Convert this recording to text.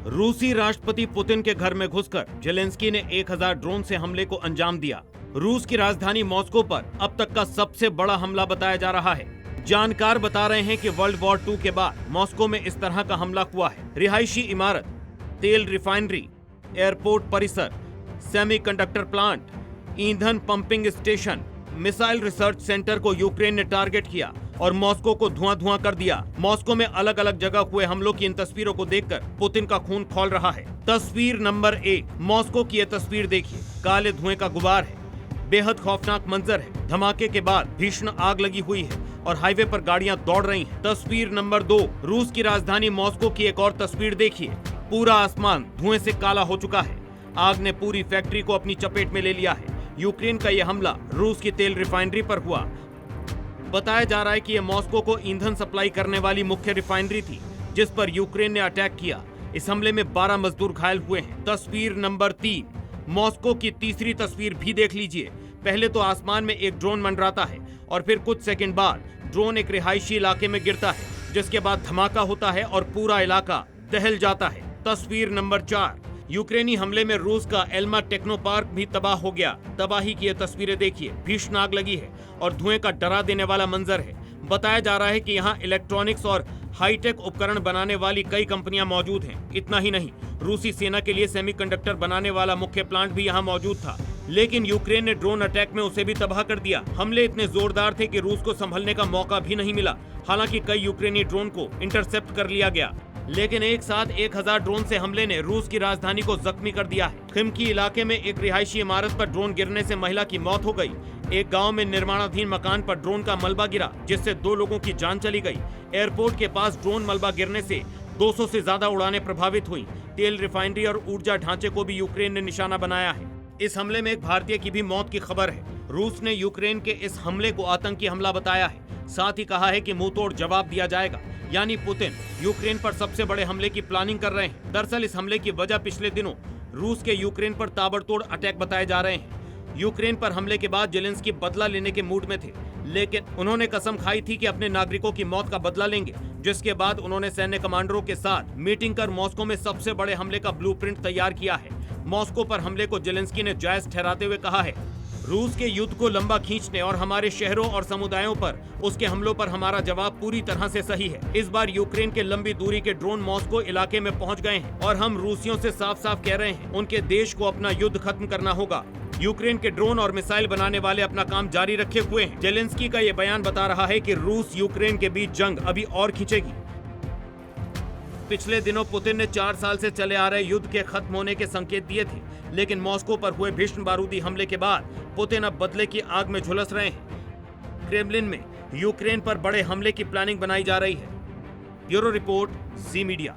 रूसी राष्ट्रपति पुतिन के घर में घुसकर जेलेंस्की ने 1000 ड्रोन से हमले को अंजाम दिया। रूस की राजधानी मॉस्को पर अब तक का सबसे बड़ा हमला बताया जा रहा है। जानकार बता रहे हैं कि वर्ल्ड वॉर 2 के बाद मॉस्को में इस तरह का हमला हुआ है। रिहायशी इमारत, तेल रिफाइनरी, एयरपोर्ट परिसर, सेमीकंडक्टर प्लांट, ईंधन pumping station, missile research centre को यूक्रेन ने टारगेट किया और मॉस्को को धुआं कर दिया। मॉस्को में अलग अलग जगह हुए हमलों की इन तस्वीरों को देखकर पुतिन का खून खौल रहा है। तस्वीर नंबर 1, मॉस्को की ये तस्वीर देखिए। काले धुएं का गुबार है, बेहद खौफनाक मंजर है। धमाके के बाद भीषण आग लगी हुई है और हाईवे पर गाड़ियां दौड़ रही हैं। तस्वीर नंबर 2, रूस की राजधानी मॉस्को की एक और तस्वीर देखिए। पूरा आसमान धुएं से काला हो चुका है। आग ने पूरी फैक्ट्री को अपनी चपेट में ले लिया है। यूक्रेन का यह हमला रूस की तेल रिफाइनरी पर हुआ। बताया जा रहा है कि यह मॉस्को को ईंधन सप्लाई करने वाली मुख्य रिफाइनरी थी, जिस पर यूक्रेन ने अटैक किया। इस हमले में 12 मजदूर घायल हुए हैं। तस्वीर नंबर 3, मॉस्को की तीसरी तस्वीर भी देख लीजिए। पहले तो आसमान में एक ड्रोन मंडराता है और फिर कुछ सेकंड बाद ड्रोन एक रिहायशी इलाके में गिरता है, जिसके बाद धमाका होता है और पूरा इलाका दहल जाता है। तस्वीर नंबर 4, यूक्रेनी हमले में रूस का एल्मा टेक्नो पार्क भी तबाह हो गया। तबाही की ये तस्वीरें देखिए। भीषण आग लगी है और धुएं का डरा देने वाला मंजर है। बताया जा रहा है कि यहाँ इलेक्ट्रॉनिक्स और हाईटेक उपकरण बनाने वाली कई कंपनियां मौजूद हैं। इतना ही नहीं, रूसी सेना के लिए सेमीकंडक्टर बनाने वाला मुख्य प्लांट भी यहाँ मौजूद था, लेकिन यूक्रेन ने ड्रोन अटैक में उसे भी तबाह कर दिया। हमले इतने जोरदार थे कि रूस को संभलने का मौका भी नहीं मिला। हालांकि कई यूक्रेनी ड्रोन को इंटरसेप्ट कर लिया गया, लेकिन एक साथ 1000 ड्रोन से हमले ने रूस की राजधानी को जख्मी कर दिया है। खिमकी इलाके में एक रिहायशी इमारत पर ड्रोन गिरने से महिला की मौत हो गई। एक गांव में निर्माणाधीन मकान पर ड्रोन का मलबा गिरा, जिससे 2 लोगों की जान चली गई। एयरपोर्ट के पास ड्रोन मलबा गिरने से 200 से ज्यादा उड़ानें प्रभावित हुई। तेल रिफाइनरी और ऊर्जा ढांचे को भी यूक्रेन ने निशाना बनाया है। इस हमले में एक भारतीय की भी मौत की खबर है। रूस ने यूक्रेन के इस हमले को आतंकी हमला बताया है। साथ ही कहा है कि मुंहतोड़ जवाब दिया जाएगा। यानी पुतिन यूक्रेन पर सबसे बड़े हमले की प्लानिंग कर रहे हैं। दरअसल इस हमले की वजह पिछले दिनों रूस के यूक्रेन पर ताबड़तोड़ अटैक बताए जा रहे हैं। यूक्रेन पर हमले के बाद जेलेंस्की बदला लेने के मूड में थे, लेकिन उन्होंने कसम खाई थी कि अपने नागरिकों की मौत का बदला लेंगे, जिसके बाद उन्होंने सैन्य कमांडरों के साथ मीटिंग कर मॉस्को में सबसे बड़े हमले का ब्लूप्रिंट तैयार किया है। मॉस्को पर हमले को जेलेंस्की ने जायज ठहराते हुए कहा है, रूस के युद्ध को लंबा खींचने और हमारे शहरों और समुदायों पर उसके हमलों पर हमारा जवाब पूरी तरह से सही है। इस बार यूक्रेन के लंबी दूरी के ड्रोन मॉस्को इलाके में पहुंच गए हैं और हम रूसियों से साफ साफ कह रहे हैं, उनके देश को अपना युद्ध खत्म करना होगा। यूक्रेन के ड्रोन और मिसाइल बनाने वाले अपना काम जारी रखे हुए हैं। जेलेंस्की का ये बयान बता रहा है कि रूस यूक्रेन के बीच जंग अभी और खिंचेगी। पिछले दिनों पुतिन ने 4 साल से चले आ रहे युद्ध के खत्म होने के संकेत दिए थे, लेकिन मॉस्को पर हुए भीषण बारूदी हमले के बाद पुतिन अब बदले की आग में झुलस रहे हैं। क्रेमलिन में यूक्रेन पर बड़े हमले की प्लानिंग बनाई जा रही है। ब्यूरो रिपोर्ट, जी मीडिया।